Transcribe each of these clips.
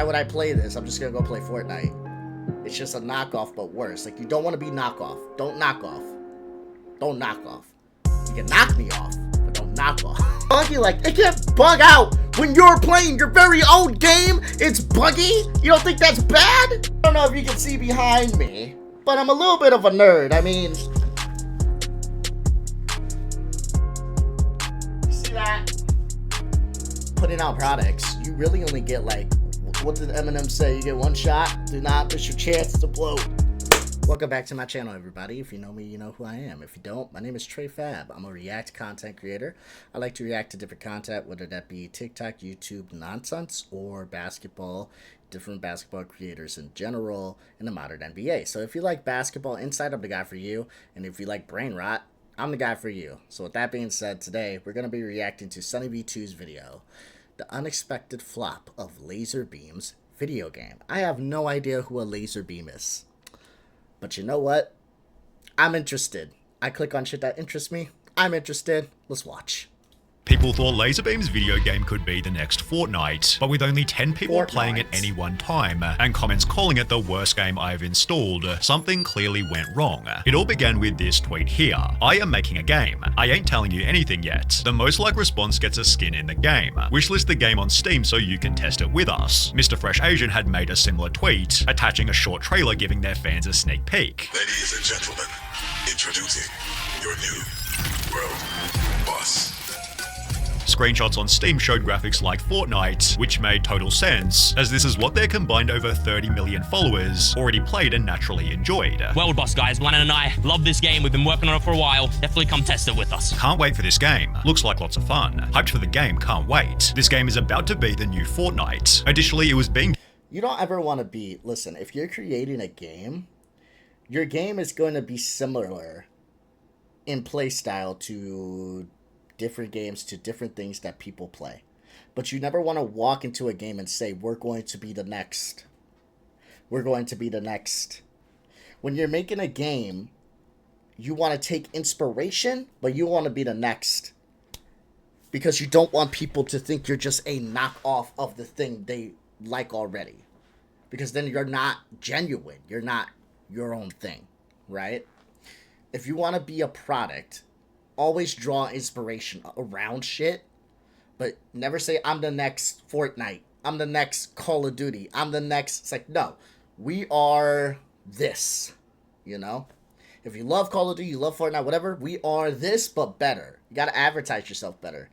would I play this? I'm just gonna go play Fortnite. It's just a knockoff, but worse. Like, you don't want to be knockoff. Don't knock off. Don't knock off. You can knock me off, but don't knock off. Buggy, like, it can't bug out when you're playing your very own game. It's buggy? You don't think that's bad? I don't know if you can see behind me, but I'm a little bit of a nerd. I mean, see that? Putting out products, you really only get, like, what did Eminem say? You get one shot. Do not miss your chance to blow. Welcome back to my channel, everybody. If you know me, you know who I am. If you don't, my name is Trey Fab. I'm a React content creator. I like to react to different content, whether that be TikTok, YouTube nonsense, or basketball, different basketball creators in general, in the modern NBA. So if you like basketball insight, I'm the guy for you. And if you like brain rot, I'm the guy for you. So with that being said, today we're going to be reacting to Sunny V2's video, The Unexpected Flop of Lazarbeam's video game. I have no idea who a Lazarbeam is. But you know what? I'm interested. I click on shit that interests me. I'm interested. Let's watch. People thought Lazarbeam's video game could be the next Fortnite, but with only 10 people playing at any one time, and comments calling it the worst game I've installed, something clearly went wrong. It all began with this tweet here. I am making a game. I ain't telling you anything yet. The most liked response gets a skin in the game. Wishlist the game on Steam so you can test it with us. Mr. Fresh Asian had made a similar tweet, attaching a short trailer giving their fans a sneak peek. Ladies and gentlemen, introducing your new world boss. Screenshots on Steam showed graphics like Fortnite, which made total sense, as this is what their combined over 30 million followers already played and naturally enjoyed. World boss, guys. Lannan and I love this game. We've been working on it for a while. Definitely come test it with us. Can't wait for this game. Looks like lots of fun. Hyped for the game, can't wait. This game is about to be the new Fortnite. Additionally, it was being... You don't ever want to be... Listen, if you're creating a game, your game is going to be similar in playstyle to different games, to different things that people play. But you never want to walk into a game and say, we're going to be the next. We're going to be the next. When you're making a game, you want to take inspiration, but you want to be the next. Because you don't want people to think you're just a knockoff of the thing they like already. Because then you're not genuine. You're not your own thing, right? If you want to be a product, always draw inspiration around shit, but never say, I'm the next Fortnite, I'm the next Call of Duty, I'm the next... It's like, no, we are this, you know? If you love Call of Duty, you love Fortnite, whatever, we are this, but better. You gotta advertise yourself better.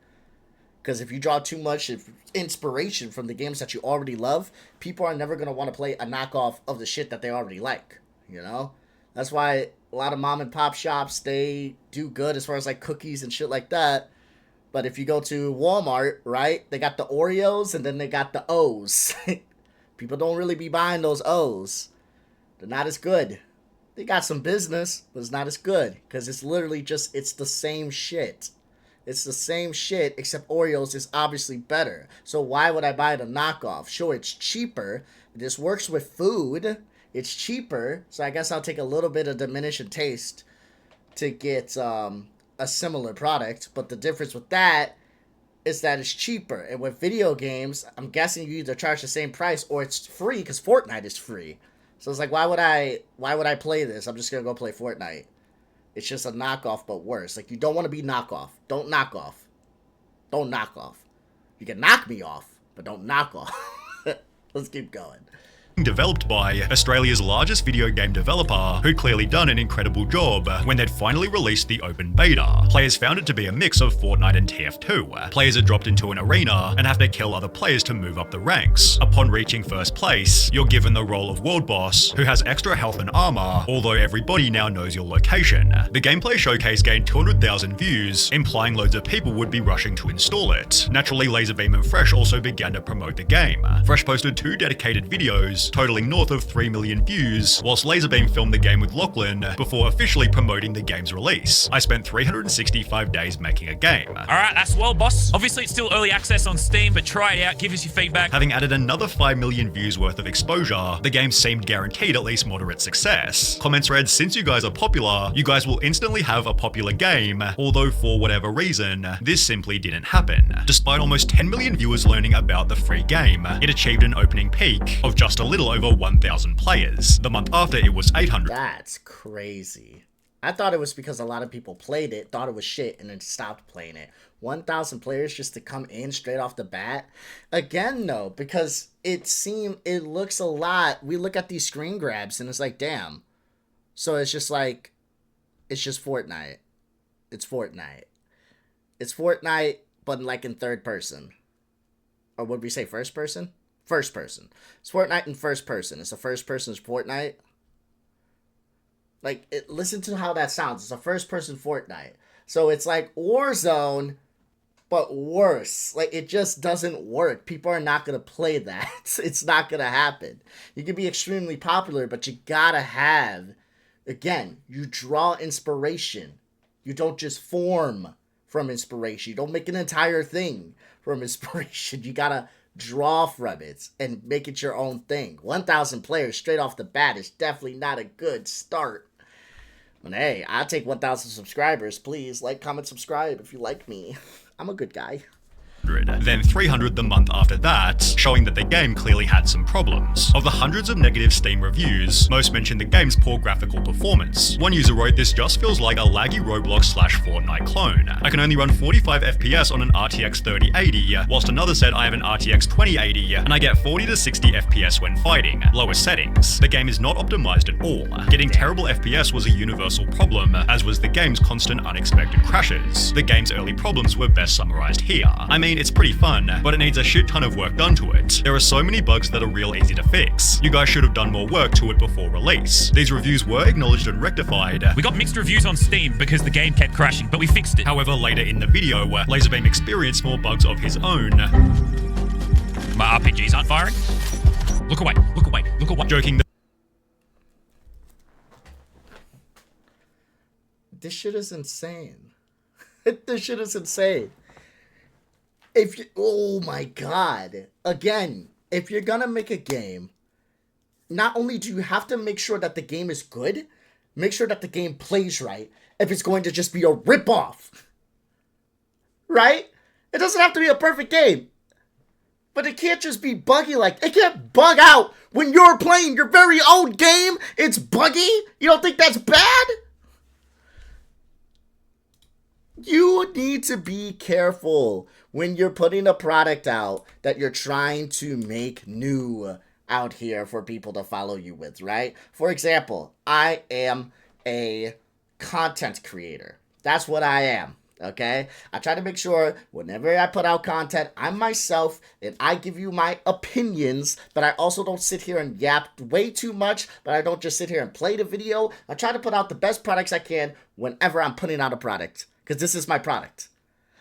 Because if you draw too much inspiration from the games that you already love, people are never gonna want to play a knockoff of the shit that they already like, you know? That's why a lot of mom and pop shops, they do good as far as like cookies and shit like that. But if you go to Walmart, right, they got the Oreos and then they got the O's. People don't really be buying those O's. They're not as good. They got some business, but it's not as good. Because it's literally just, it's the same shit. It's the same shit, except Oreos is obviously better. So why would I buy the knockoff? Sure, it's cheaper. This works with food. It's cheaper, so I guess I'll take a little bit of diminishing taste to get a similar product. But the difference with that is that it's cheaper. And with video games, I'm guessing you either charge the same price or it's free because Fortnite is free. So it's like, why would I play this? I'm just gonna go play Fortnite. It's just a knockoff, but worse. Like, you don't want to be knockoff. Don't knock off. Don't knock off. You can knock me off, but don't knock off. Let's keep going. Developed by Australia's largest video game developer, who'd clearly done an incredible job when they'd finally released the open beta. Players found it to be a mix of Fortnite and TF2. Players are dropped into an arena and have to kill other players to move up the ranks. Upon reaching first place, you're given the role of world boss, who has extra health and armor, although everybody now knows your location. The gameplay showcase gained 200,000 views, implying loads of people would be rushing to install it. Naturally, Lazarbeam and Fresh also began to promote the game. Fresh posted 2 dedicated videos, videos, totaling north of 3 million views, whilst Lazarbeam filmed the game with Lachlan before officially promoting the game's release. I spent 365 days making a game. Alright, that's well, boss. Obviously, it's still early access on Steam, but try it out, give us your feedback. Having added another 5 million views worth of exposure, the game seemed guaranteed at least moderate success. Comments read, "Since you guys are popular, you guys will instantly have a popular game," although for whatever reason, this simply didn't happen. Despite almost 10 million viewers learning about the free game, it achieved an opening peak of just a little over 1,000 players. The month after, it was 800. That's crazy. I thought it was because a lot of people played it, thought it was shit, and then stopped playing it. 1,000 players just to come in straight off the bat? Again, no, because it looks a lot. We look at these screen grabs, and it's like, damn. So it's just like, it's just Fortnite. It's Fortnite. It's Fortnite, but like in third person. Or would we say first person? First person. It's Fortnite in first person. It's a first person's Fortnite. Like, listen to how that sounds. It's a first-person Fortnite. So it's like Warzone, but worse. Like, it just doesn't work. People are not going to play that. It's not going to happen. You can be extremely popular, but you gotta have... Again, you draw inspiration. You don't just form from inspiration. You don't make an entire thing from inspiration. You gotta draw from it and make it your own thing. 1,000 players straight off the bat is definitely not a good start. And hey, I'll take 1,000 subscribers. Please like, comment, subscribe if you like me. I'm a good guy. Then 300 the month after that, showing that the game clearly had some problems. Of the hundreds of negative Steam reviews, most mentioned the game's poor graphical performance. One user wrote, "This just feels like a laggy Roblox/Fortnite clone. I can only run 45 FPS on an RTX 3080, whilst another said I have an RTX 2080 and I get 40 to 60 FPS when fighting. Lower settings. The game is not optimized at all. Getting terrible FPS was a universal problem, as was the game's constant unexpected crashes. The game's early problems were best summarized here. I mean, it's pretty fun, but it needs a shit ton of work done to it. There are so many bugs that are real easy to fix. You guys should have done more work to it before release." These reviews were acknowledged and rectified. We got mixed reviews on Steam because the game kept crashing, but we fixed it. However, later in the video, Lazarbeam experienced more bugs of his own. My RPGs aren't firing. Look away, look away, look away. Joking that This shit is insane. This shit is insane. Oh my god. Again, if you're gonna make a game, not only do you have to make sure that the game is good, make sure that the game plays right, if it's going to just be a ripoff. Right? It doesn't have to be a perfect game. But it can't just be buggy like... It can't bug out when you're playing your very own game. It's buggy? You don't think that's bad? You need to be careful when you're putting a product out that you're trying to make new out here for people to follow you with, right? For example, I am a content creator. That's what I am, okay? I try to make sure whenever I put out content, I'm myself and I give you my opinions, but I also don't sit here and yap way too much, but I don't just sit here and play the video. I try to put out the best products I can whenever I'm putting out a product. Because this is my product.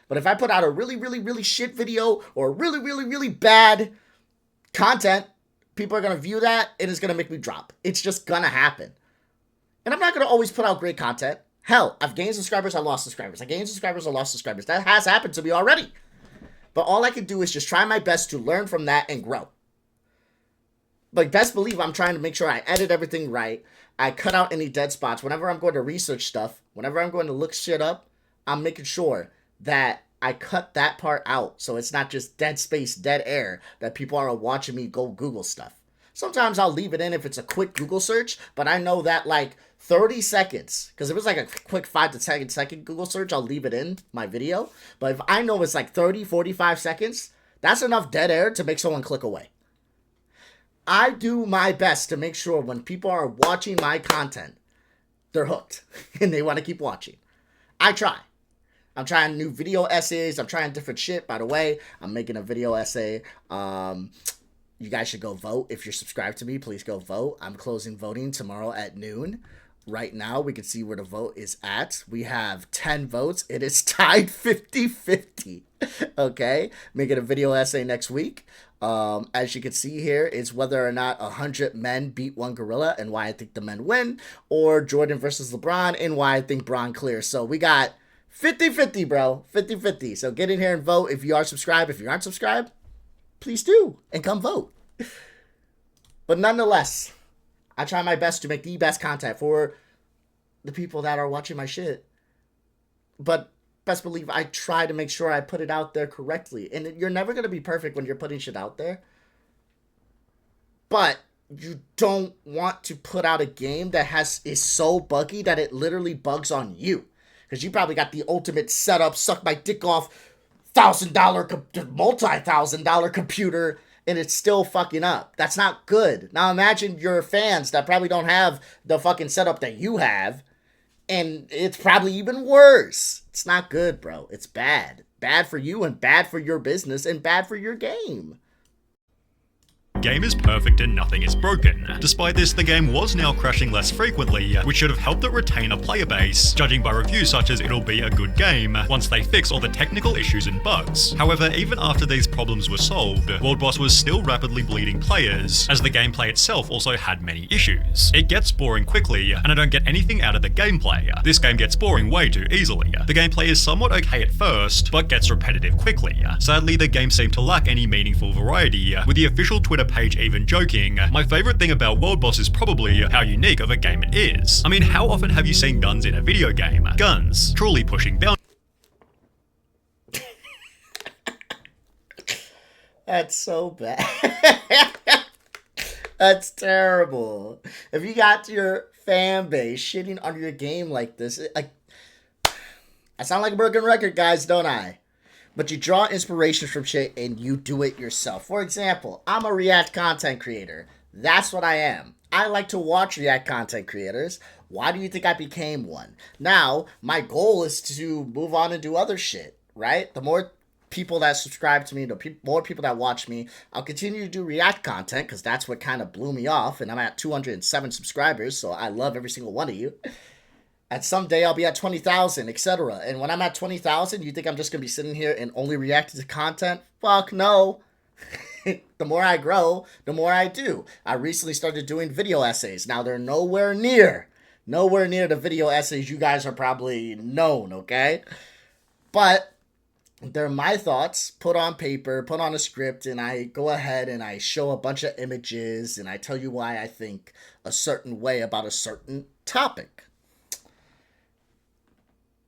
But if I put out a really, really, really shit video or really, really, really bad content, people are going to view that and it's going to make me drop. It's just going to happen. And I'm not going to always put out great content. Hell, I've gained subscribers, I lost subscribers. I gained subscribers, I lost subscribers. That has happened to me already. But all I can do is just try my best to learn from that and grow. But best believe I'm trying to make sure I edit everything right. I cut out any dead spots. Whenever I'm going to research stuff, whenever I'm going to look shit up, I'm making sure that I cut that part out so it's not just dead space, dead air, that people are watching me go Google stuff. Sometimes I'll leave it in if it's a quick Google search, but I know that like 30 seconds, because if it was like a quick 5 to 10 second Google search, I'll leave it in my video. But if I know it's like 30, 45 seconds, that's enough dead air to make someone click away. I do my best to make sure when people are watching my content, they're hooked and they want to keep watching. I try. I'm trying new video essays. I'm trying different shit. By the way, I'm making a video essay. You guys should go vote. If you're subscribed to me, please go vote. I'm closing voting tomorrow at noon. Right now, we can see where the vote is at. We have 10 votes. It is tied 50-50. Okay? Making a video essay next week. As you can see here, is whether or not 100 men beat one gorilla and why I think the men win, or Jordan versus LeBron and why I think Bron clears. So we got 50-50, bro. 50-50. So get in here and vote if you are subscribed. If you aren't subscribed, please do and come vote. But nonetheless, I try my best to make the best content for the people that are watching my shit. But best believe I try to make sure I put it out there correctly. And you're never going to be perfect when you're putting shit out there. But you don't want to put out a game that is so buggy that it literally bugs on you. Because you probably got the ultimate setup, suck my dick off, multi-$1,000 computer, and it's still fucking up. That's not good. Now imagine your fans that probably don't have the fucking setup that you have, and it's probably even worse. It's not good, bro. It's bad. Bad for you and bad for your business and bad for your game. Game is perfect and nothing is broken. Despite this, the game was now crashing less frequently, which should have helped it retain a player base, judging by reviews such as it'll be a good game once they fix all the technical issues and bugs. However, even after these problems were solved, World Boss was still rapidly bleeding players, as the gameplay itself also had many issues. It gets boring quickly, and I don't get anything out of the gameplay. This game gets boring way too easily. The gameplay is somewhat okay at first, but gets repetitive quickly. Sadly, the game seemed to lack any meaningful variety, with the official Twitter page even joking, "My favorite thing about World Boss is probably how unique of a game it is." I mean, how often have you seen guns in a video game? Guns, truly pushing boundaries. That's so bad. That's terrible. If you got your fan base shitting on your game like this, I sound like a broken record, guys, don't I? But you draw inspiration from shit and you do it yourself. For example, I'm a React content creator. That's what I am. I like to watch React content creators. Why do you think I became one? Now, my goal is to move on and do other shit, right? The more people that subscribe to me, the more people that watch me, I'll continue to do React content because that's what kind of blew me off. And I'm at 207 subscribers, so I love every single one of you. At some day, I'll be at 20,000, etc. And when I'm at 20,000, you think I'm just going to be sitting here and only reacting to content? Fuck no. The more I grow, the more I do. I recently started doing video essays. Now, they're nowhere near the video essays you guys are probably known, okay? But they're my thoughts put on paper, put on a script, and I go ahead and I show a bunch of images, and I tell you why I think a certain way about a certain topic.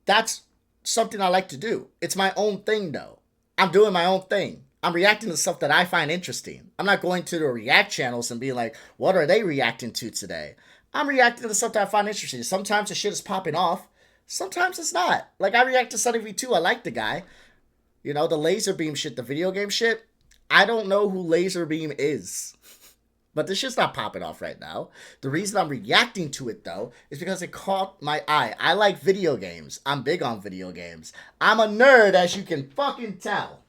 That's something I like to do. It's my own thing, though. I'm doing my own thing. I'm reacting to stuff that I find interesting. I'm not going to the React channels and being like, what are they reacting to today? I'm reacting to stuff that I find interesting. Sometimes the shit is popping off. Sometimes it's not. Like, I react to Sunny V2. I like the guy. You know, the Lazarbeam shit, the video game shit. I don't know who Lazarbeam is. But this shit's not popping off right now. The reason I'm reacting to it, though, is because it caught my eye. I like video games. I'm big on video games. I'm a nerd, as you can fucking tell.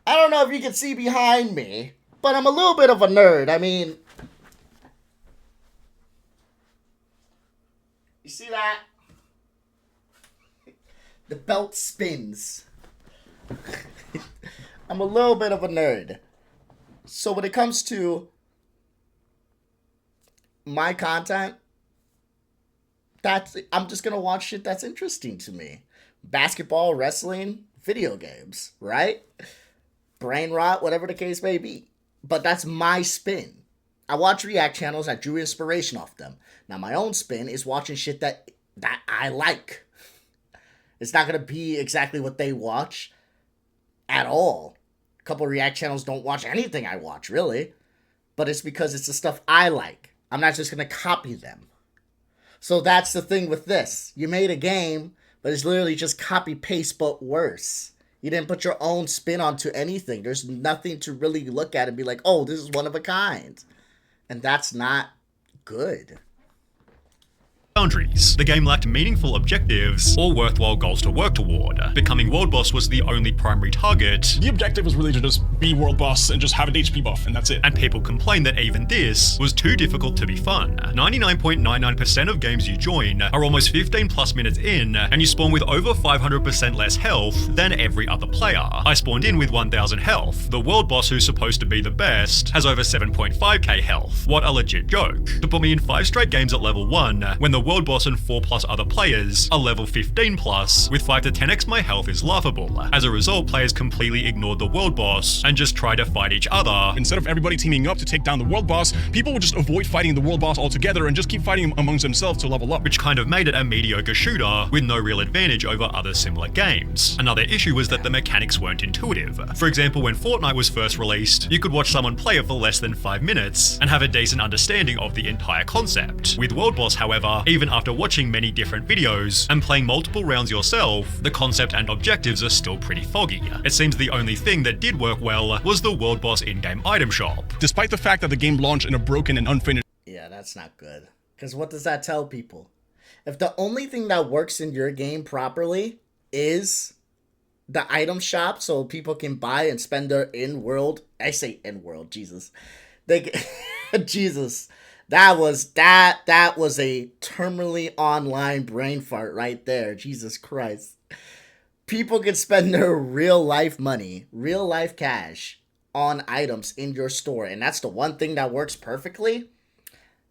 I don't know if you can see behind me, but I'm a little bit of a nerd. I mean, you see that? The belt spins. I'm a little bit of a nerd. So when it comes to my content, I'm just gonna watch shit that's interesting to me. Basketball, wrestling, video games, right? Brain rot, whatever the case may be. But that's my spin. I watch React channels, I drew inspiration off them. Now my own spin is watching shit that I like. It's not gonna be exactly what they watch at all. A couple of React channels don't watch anything I watch, really. But it's because it's the stuff I like. I'm not just going to copy them. So that's the thing with this. You made a game, but it's literally just copy-paste, but worse. You didn't put your own spin onto anything. There's nothing to really look at and be like, oh, this is one of a kind. And that's not good. boundaries. The game lacked meaningful objectives or worthwhile goals to work toward. Becoming world boss was the only primary target. The objective was really to just be world boss and just have an HP buff, and that's it. And people complained that even this was too difficult to be fun. 99.99% of games you join are almost 15 plus minutes in, and you spawn with over 500% less health than every other player. I spawned in with 1000 health. The world boss, who's supposed to be the best, has over 7.5k health. What a legit joke. To put me in 5 straight games at level 1, when the world boss and 4 plus other players are level 15 plus, with 5 to 10x my health is laughable. As a result, players completely ignored the world boss and just tried to fight each other. Instead of everybody teaming up to take down the world boss, people would just avoid fighting the world boss altogether and just keep fighting amongst themselves to level up. Which kind of made it a mediocre shooter with no real advantage over other similar games. Another issue was that the mechanics weren't intuitive. For example, when Fortnite was first released, you could watch someone play it for less than 5 minutes and have a decent understanding of the entire concept. With World Boss, however, even after watching many different videos and playing multiple rounds yourself, the concept and objectives are still pretty foggy. It seems the only thing that did work well was the World Boss in-game item shop. Despite the fact that the game launched in a broken and unfinished... Yeah, that's not good. Because what does that tell people? If the only thing that works in your game properly is the item shop so people can buy and spend their in-world... I say in-world, Jesus. Jesus. That was a terminally online brain fart right there. Jesus Christ. People can spend their real life money, real life cash on items in your store, and that's the one thing that works perfectly.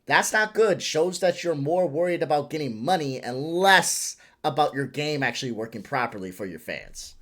That's not good. Shows that you're more worried about getting money and less about your game actually working properly for your fans.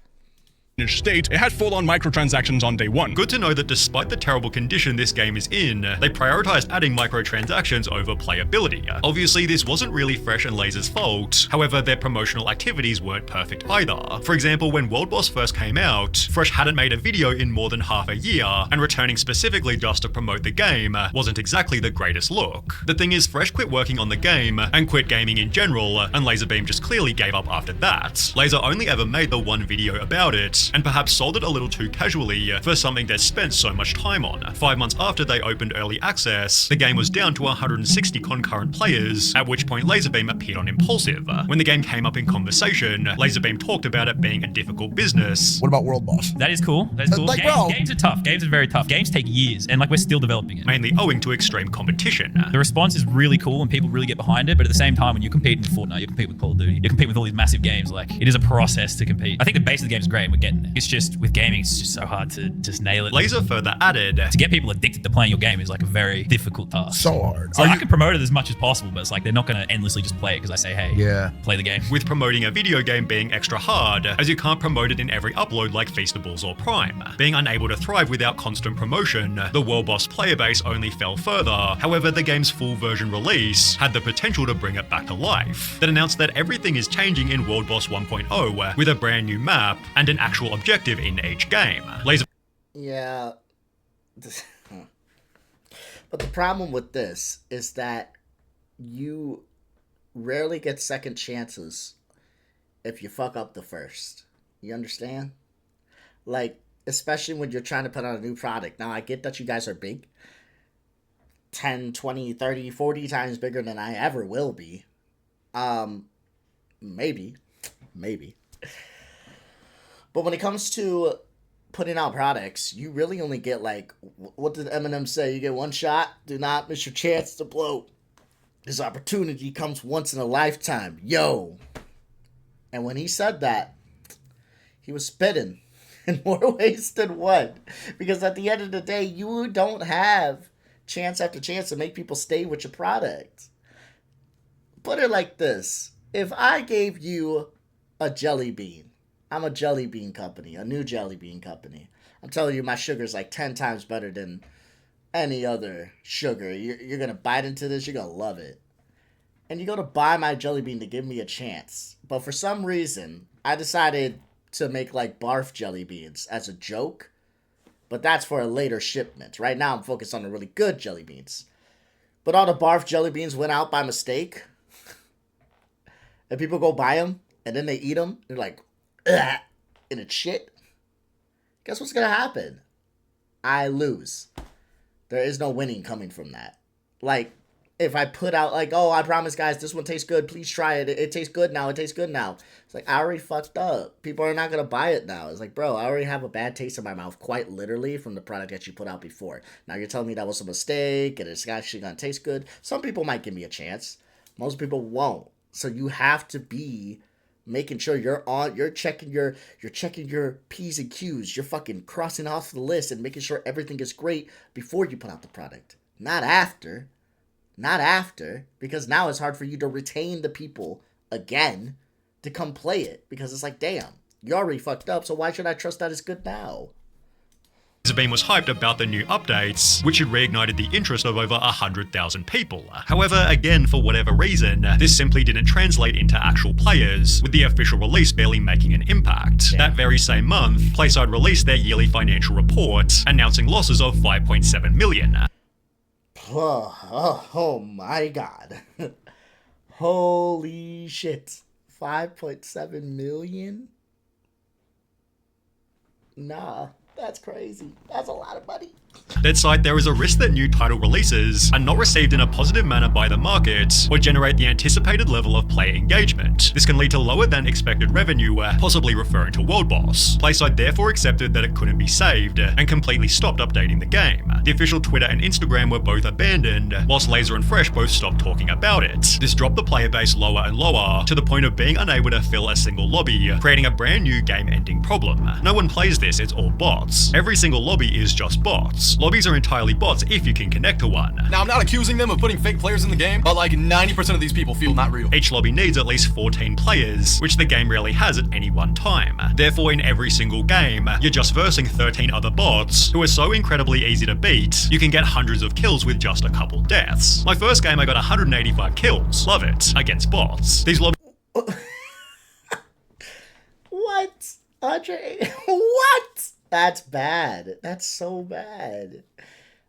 state, it had full-on microtransactions on day one. Good to know that despite the terrible condition this game is in, they prioritized adding microtransactions over playability. Obviously, this wasn't really Fresh and Laser's fault, however, their promotional activities weren't perfect either. For example, when World Boss first came out, Fresh hadn't made a video in more than half a year, and returning specifically just to promote the game wasn't exactly the greatest look. The thing is, Fresh quit working on the game, and quit gaming in general, and Lazarbeam just clearly gave up after that. Laser only ever made the one video about it, and perhaps sold it a little too casually for something they spent so much time on. 5 months after they opened early access, the game was down to 160 concurrent players, at which point Lazarbeam appeared on Impulsive. When the game came up in conversation, Lazarbeam talked about it being a difficult business. What about World Boss? That is cool. That's cool. Like, bro. Games are tough. Games are very tough. Games take years, and like we're still developing it. Mainly owing to extreme competition. The response is really cool and people really get behind it, but at the same time, when you compete in Fortnite, you compete with Call of Duty, you compete with all these massive games, like it is a process to compete. I think the base of the game is great and we're getting there. It's just with gaming, it's just so hard to just nail it. Laser further added, to get people addicted to playing your game is like a very difficult task. So hard. So I can promote it as much as possible, but it's like they're not going to endlessly just play it because I say, hey, Yeah. play the game. with promoting a video game being extra hard, as you can't promote it in every upload like Feastables or Prime. Being unable to thrive without constant promotion, the World Boss player base only fell further. However, the game's full version release had the potential to bring it back to life. That announced that everything is changing in World Boss 1.0 with a brand new map and an actual objective in each game. Laser Yeah. But the problem with this is that you rarely get second chances if you fuck up the first. You understand? Like, especially when you're trying to put out a new product. Now, I get that you guys are big. 10, 20, 30, 40 times bigger than I ever will be. Maybe. But when it comes to putting out products, you really only get, like, what did Eminem say? You get one shot. Do not miss your chance to blow. This opportunity comes once in a lifetime. Yo. And when he said that, he was spitting in more ways than one. Because at the end of the day, you don't have chance after chance to make people stay with your product. Put it like this. If I gave you a jelly bean, I'm a jelly bean company, a new jelly bean company. I'm telling you, my sugar's like 10 times better than any other sugar. You're going to bite into this, you're going to love it. And you go to buy my jelly bean to give me a chance. But for some reason, I decided to make like barf jelly beans as a joke. But that's for a later shipment. Right now, I'm focused on the really good jelly beans. But all the barf jelly beans went out by mistake. And people go buy them, and then they eat them. They're like, ugh, and it's shit. Guess what's going to happen? I lose. There is no winning coming from that. Like, if I put out like, oh, I promise guys, this one tastes good. Please try it. It tastes good now. It tastes good now. It's like, I already fucked up. People are not going to buy it now. It's like, bro, I already have a bad taste in my mouth, quite literally, from the product that you put out before. Now you're telling me that was a mistake and it's actually going to taste good. Some people might give me a chance. Most people won't. So you have to be making sure you're checking your P's and Q's. You're fucking crossing off the list and making sure everything is great before you put out the product. Not after. Not after, because now it's hard for you to retain the people again to come play it, because it's like, damn, you already fucked up, so why should I trust that it's good now? Lazarbeam was hyped about the new updates, which had reignited the interest of over 100,000 people. However, again, for whatever reason, this simply didn't translate into actual players, with the official release barely making an impact. That very same month, PlaySide released their yearly financial report, announcing losses of 5.7 million. Oh my god. Holy shit. 5.7 million? Nah, that's crazy. That's a lot of money. That side, there is a risk that new title releases are not received in a positive manner by the market or generate the anticipated level of player engagement. This can lead to lower than expected revenue, possibly referring to World Boss. PlaySide therefore accepted that it couldn't be saved and completely stopped updating the game. The official Twitter and Instagram were both abandoned, whilst Laser and Fresh both stopped talking about it. This dropped the player base lower and lower, to the point of being unable to fill a single lobby, creating a brand new game-ending problem. No one plays this, it's all bots. Every single lobby is just bots. Lobbies are entirely bots if you can connect to one. Now, I'm not accusing them of putting fake players in the game, but like 90% of these people feel not real. Each lobby needs at least 14 players, which the game rarely has at any one time. Therefore, in every single game, you're just versing 13 other bots, who are so incredibly easy to beat, you can get hundreds of kills with just a couple deaths. My first game, I got 185 kills. Love it. Against bots. These lobbies... What? Andre? What? That's bad. That's so bad.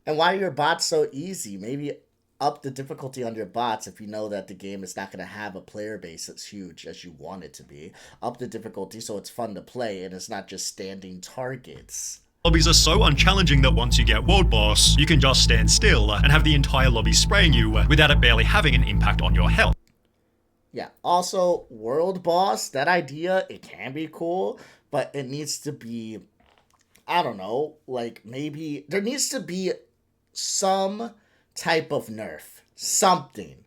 And why are your bots so easy? Maybe up the difficulty on your bots if you know that the game is not going to have a player base that's huge as you want it to be. Up the difficulty so it's fun to play and it's not just standing targets. Lobbies are so unchallenging that once you get World Boss, you can just stand still and have the entire lobby spraying you without it barely having an impact on your health. Yeah, also, World Boss, that idea, it can be cool, but it needs to be, I don't know, like maybe there needs to be some type of nerf. Something.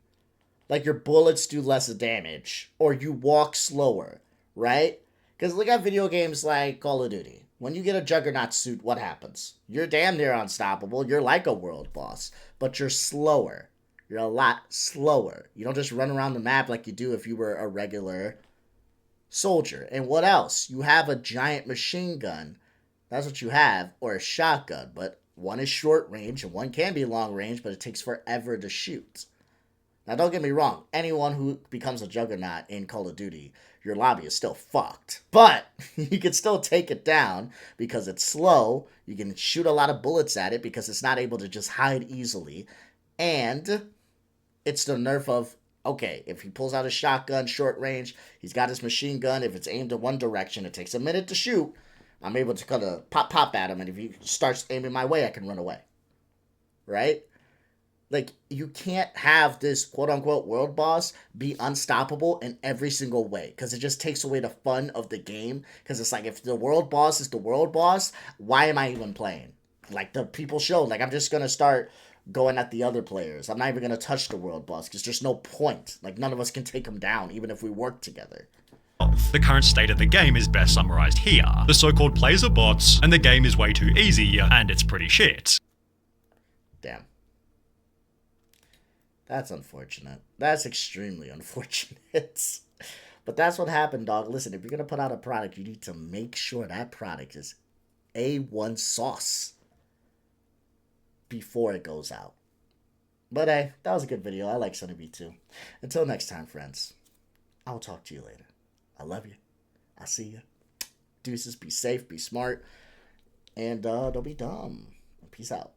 Like your bullets do less damage or you walk slower, right? Because look at video games like Call of Duty. When you get a Juggernaut suit, what happens? You're damn near unstoppable. You're like a world boss, but you're slower. You're a lot slower. You don't just run around the map like you do if you were a regular soldier. And what else? You have a giant machine gun. That's what you have, or a shotgun, but one is short range and one can be long range, but it takes forever to shoot. Now, don't get me wrong. Anyone who becomes a Juggernaut in Call of Duty, your lobby is still fucked. But you can still take it down because it's slow. You can shoot a lot of bullets at it because it's not able to just hide easily. And it's the nerf of, okay, if he pulls out a shotgun, short range, he's got his machine gun. If it's aimed in one direction, it takes a minute to shoot. I'm able to kind of pop at him, and if he starts aiming my way, I can run away. Right? Like, you can't have this quote-unquote world boss be unstoppable in every single way, because it just takes away the fun of the game, because it's like, if the world boss is the world boss, why am I even playing? Like, the people showed, like, I'm just going to start going at the other players. I'm not even going to touch the world boss, because there's no point. Like, none of us can take him down, even if we work together. The current state of the game is best summarized here. The so-called players are bots, and the game is way too easy, and it's pretty shit. Damn. That's unfortunate. That's extremely unfortunate. But that's what happened, dog. Listen, if you're going to put out a product, you need to make sure that product is A1 sauce before it goes out. But hey, that was a good video. I like Sunny B too. Until next time, friends. I'll talk to you later. I love you. I'll see you. Deuces, be safe, be smart, and don't be dumb. Peace out.